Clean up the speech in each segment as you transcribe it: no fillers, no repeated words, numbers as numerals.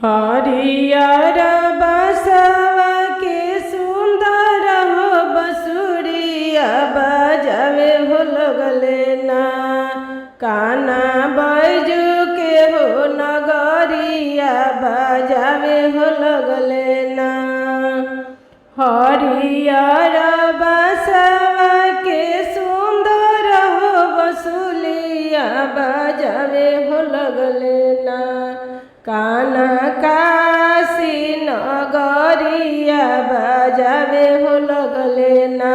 हरियर बसवा के सुंदर हो बसुरिया बजावे हो लगले ना। काना बैजू के हो नगरिया बजावे हो लगले ना। हरियर बसवा के सुंदर हो बसुलिया बजावे हो लगले ना। काना काशी नगरिया बजावे हो लगले ना।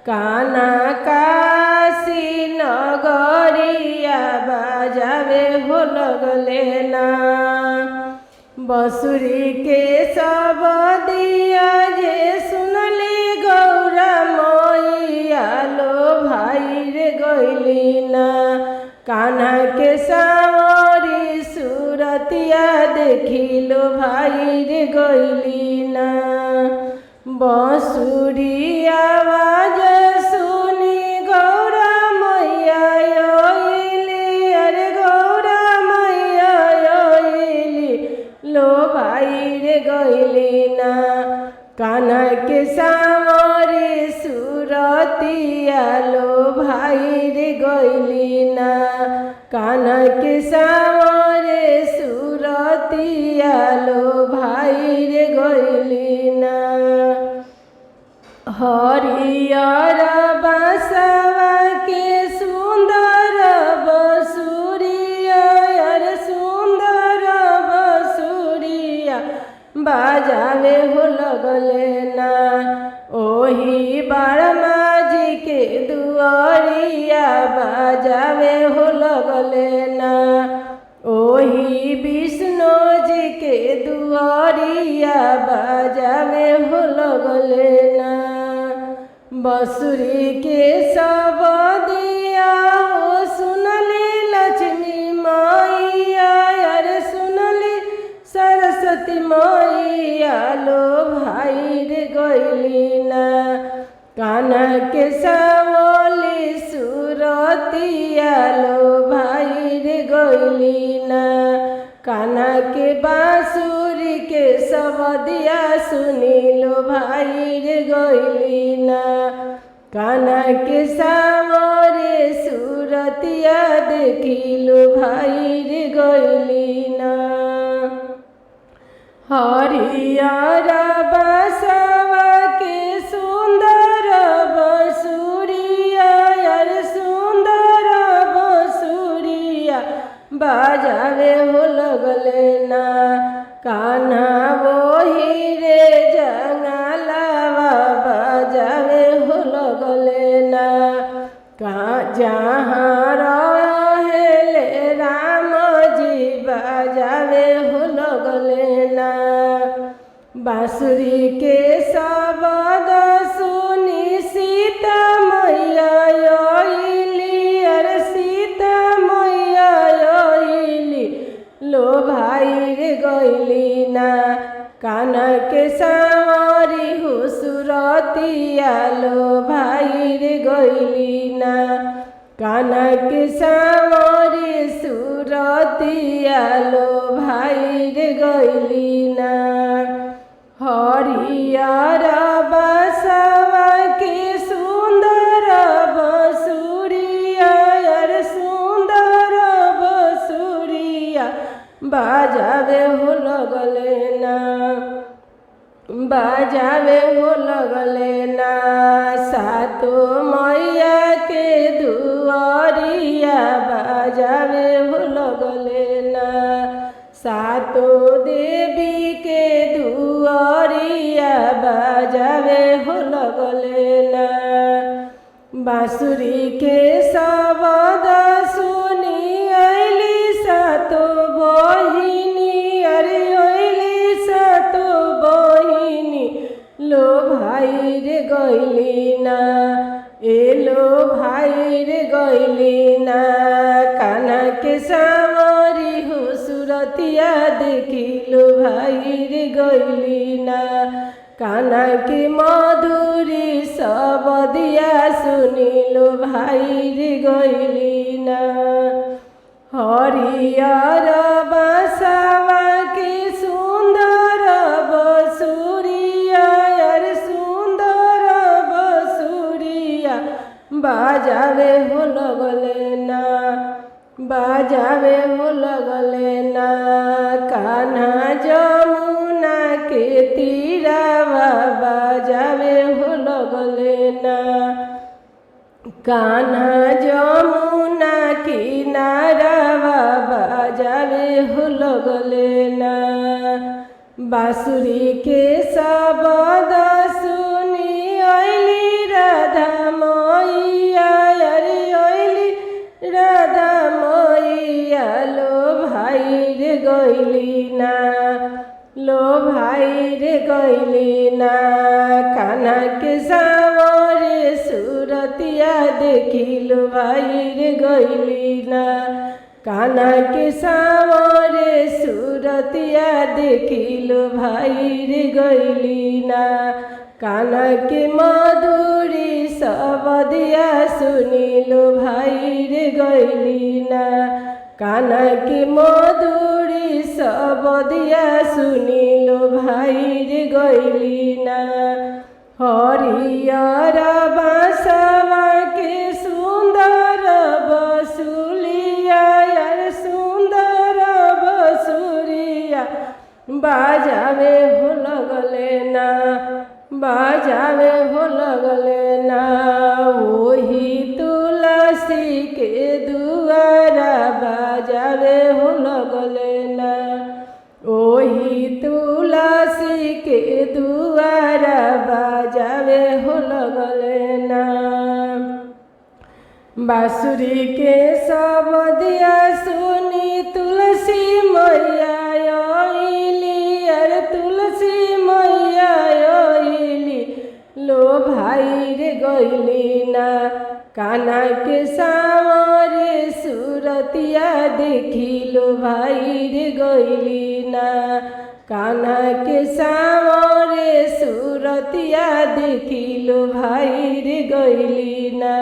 काना काशी नगरिया बजावे हो लगले ना। बसुरी के सब दिया जे सुनली गौरा मैया लो भाई रे गइली ना। कान्हा के सावरी सूरतिया देखी लो भाई रे गइली ना। बसुरी आवाज सुनी गौरा मैया आइली, अरे गौरा मैया आइली लो भाई रे गइली ना। कान्हा के सावरी सूरतिया लो भाई रे गइली ना। कान्हा के सावरे सूरतिया लो भाई रे गइली ना। हरियर बसवा के सुंदर बसुरिया, अरे सुंदर बसुरिया बजावे हो लगले ना। ओही बरमा जी के दुआरिया बजावे हो लगले ना। ओही विष्णु जी के दुआरिया बजावे हो लगले ना। बसुरी के सब दिया हो सुनली लक्ष्मी मैया, अरे सुनली सरस्वती मैया लो भाई रे गइली ना। कान्हा के सावली सूरतिया लो भाई रे गइली ना। कान्हा के बांसुरी के सब दिया सुनी लो भाई रे गइली ना। कान्हा के सावरे सूरतिया देखी लो भाई रे गइली ना। हरियर बसवा के सुंदर बसुरिया, अरे सुंदर बसुरिया बजावे हो लगले ना। कान्हा वही रे जंगलवा बजावे हो लगले ना। जहाँ रहेले राम जी बजावे हो लगले ना। बांसुरी के शब्द सुनी सीता मैया आइली, अरे सीता मैया आइली लो भाई रे गइली ना। कान्हा के सावरी हो सूरतिया लो भाई रे गइली ना। कान्हा के सावरी सूरतिया लो भाई रे गइली ना। हरियर बसवा के सुंदर बसुरिया, अरे सुंदर बसुरिया बजावे हो लगले ना। बजावे हो लगले ना। सातो मैया के दुआरिया बजावे हो लगले ना। सातो देवी के दुआरिया बजावे हो लगले ना। बांसुरी के शब्द सुनी आइली सातो बहिनी, अरे आइली सातो बहिनी लो भाई रे गइली ना। ए लो भाई रे गइली ना। कान्हा के सावरी हो सूरतिया देखी लो भाई रे गइली ना। कान्हा के मधुरी सब दिया सुनी लो भाई रे गइली ना। हरियर बसवा के कान्हा जमुना के तीरावा बजावे हो लगले ना। कान्हा जमुना किनारावा बजावे हो लगले ना। बांसुरी के शब्द सुनी अइली राधा मैया, अरे अइली राधा मैया लो भाई रे गइली ना, लो भाई रे गइली ना। कान्हा के सावरे सूरतिया देखी लो भाई रे गइली ना। कान्हा के सावरे सूरतिया देखी लो भाई रे गइली ना। कान्हा के मधुरी शब्दिया सुनी लो भाई रे गइली ना। कान्हा के मधुरी शब्दिया सुनी लो भाई रे गइली ना। हरियर बांसवा के सुंदर बसुलिया, यार सुंदर बसुरिया बाजावे हो लगले ना, बाजावे हो लगले ना। वही तुलसी के दुआरा बाजावे हो लगले ना, वही तुलसी के दुआरा बाजावे हो लगले ना। बांसुरी के शब्दिया सुनी तुलसी मैया अइली, अरे तुलसी मैया अइली लो भाई रे गइली ना। कान्हा के सावरे सूरतिया देखी लो भाई रे गइली ना। कान्हा के सावरे सूरतिया देखी लो भाई रे गइली ना।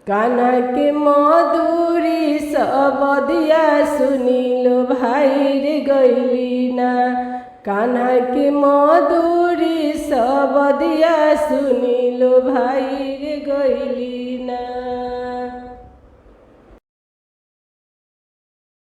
कान्हा के मधुरी शब्दिया सुनी लो भाई रे गइली ना। कान्हा के मधुरी शब्दिया सुनी लो भाई रे गइली ना।